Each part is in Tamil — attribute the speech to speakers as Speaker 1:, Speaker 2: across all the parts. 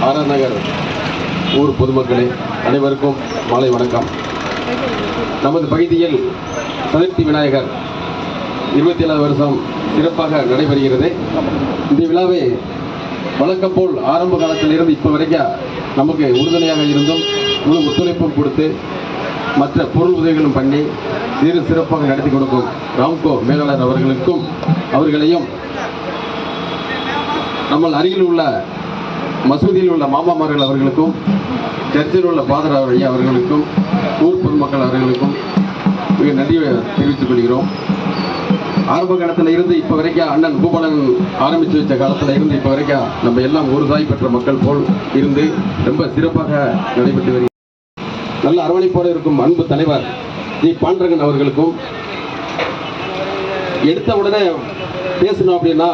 Speaker 1: ஆர்ஆர் நகர் ஊர் பொதுமக்களே அனைவருக்கும் மாலை வணக்கம். நமது பகுதியில் சதுர்த்தி விநாயகர் 27வது வருஷம் சிறப்பாக நடைபெறுகிறது. இந்த விழாவை வழக்கம் போல் ஆரம்ப காலத்தில் இருந்து இப்போ வரைக்கும் நமக்கு உறுதுணையாக இருந்தும் முழு ஒத்துழைப்பும் கொடுத்து மற்ற பொருள் உதவிகளும் பண்ணி சிறப்பாக நடத்தி கொடுக்கும் ராம்கோ மேலாளர் அவர்களையும் நம்ம அருகில் உள்ள மசூதியில் உள்ள மாமாமார்கள் அவர்களுக்கும் சர்ச்சில் உள்ள பாதர் ஐயா அவர்களுக்கும் ஊர் பொதுமக்கள் அவர்களுக்கும் மிக நன்றியை தெரிவித்துக் கொள்கிறோம். ஆரம்ப காலத்தில் இருந்து இப்போ வரைக்கும் அண்ணன் பூபாலன் ஆரம்பித்து வச்ச காலத்தில் இருந்து இப்போ வரைக்கும் நம்ம எல்லாம் ஒரு தாய் பெற்ற மக்கள் போல் இருந்து ரொம்ப சிறப்பாக நடைபெற்று வருகிறது. நல்ல அரவணைப்போடு இருக்கும் அன்பு தலைவர் ஜி பாண்டரங்கன் அவர்களுக்கும் எடுத்த உடனே பேசணும் அப்படின்னா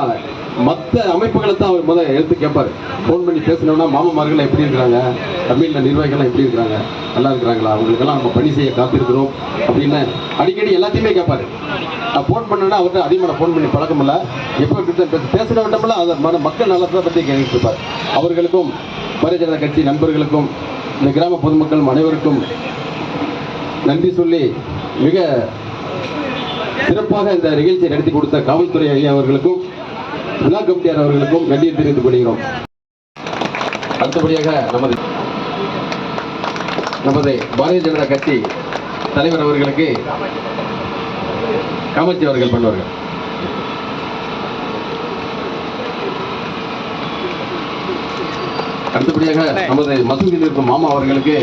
Speaker 1: மற்ற அமைப்புகளை தான் அவர் முதல்ல எடுத்து கேட்பார். ஃபோன் பண்ணி பேசணும்னா மாமாமார்கள் எப்படி இருக்கிறாங்க, தமிழில் நிர்வாகிகள்லாம் எப்படி இருக்கிறாங்க, நல்லா இருக்கிறாங்களா, அவங்களுக்கெல்லாம் நம்ம பணி செய்ய காத்திருக்கிறோம் அப்படின்னு அடிக்கடி எல்லாத்தையுமே கேட்பார். நான் ஃபோன் பண்ணேன்னா அவர்கிட்ட அதிகமாக ஃபோன் பண்ணி பழக்கம் இல்லை. எப்போ பேசுகிற விட்டமெல்லாம் அதை மக்கள் நலத்தை பற்றி கேட்டுட்டு இருப்பார். அவர்களுக்கும் பாரதிய ஜனதா கட்சி நண்பர்களுக்கும் இந்த கிராம பொதுமக்கள் அனைவருக்கும் நன்றி சொல்லி மிக சிறப்பாக இந்த நிகழ்ச்சியை நடத்தி கொடுத்த காவல்துறை ஐயா அவர்களுக்கும் விழா கமிட்டியார் அவர்களுக்கும் நன்றி தெரிவித்துக் கொள்கிறோம். அடுத்தபடியாக நமது பாரதிய ஜனதா கட்சி தலைவர் அவர்களுக்கு காமாட்சி அவர்கள் பண்ணுவார்கள். அடுத்தபடியாக நமது மசூதியில் இருக்கும் மாமா அவர்களுக்கு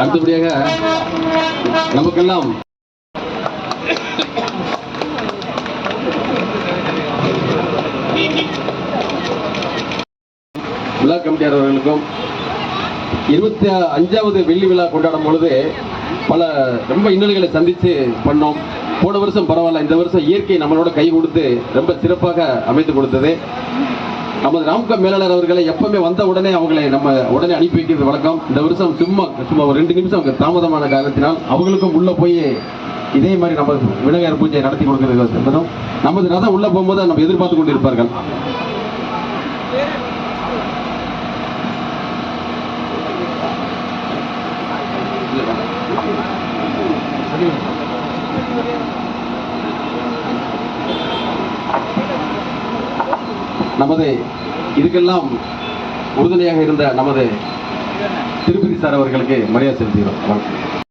Speaker 1: அடுத்தபடியாக நமக்கெல்லாம் விழா கமிட்டியார் அவர்களுக்கும் 25வது வெள்ளி விழா கொண்டாடும் பொழுது பல ரொம்ப இன்னல்களை சந்தித்து பண்ணோம். போன வருஷம் பரவாயில்ல, இந்த வருஷம் இயற்கை நம்மளோட கை கொடுத்து ரொம்ப சிறப்பாக அமைத்து கொடுத்தது. நமது ராம்கோ மேலாளர் அவர்களை எப்பவுமே வந்த உடனே அவங்களை நம்ம உடனே அனுப்பி வைக்கிறது வழக்கம். இந்த வருஷம் சும்மா ஒரு 2 நிமிஷம் தாமதமான காரணத்தினால் அவங்களுக்கும் உள்ள போய் இதே மாதிரி நம்ம விநாயகர் பூஜை நடத்தி கொடுக்கிறது. நமது ரதம் உள்ள போகும்போது நம்ம எதிர்பார்த்து கொண்டு இருப்பார்கள். நமது இதுக்கெல்லாம் உறுதுணையாக இருந்த நமது திருப்பதி சார் அவர்களுக்கு மரியாதை செலுத்துகிறோம்.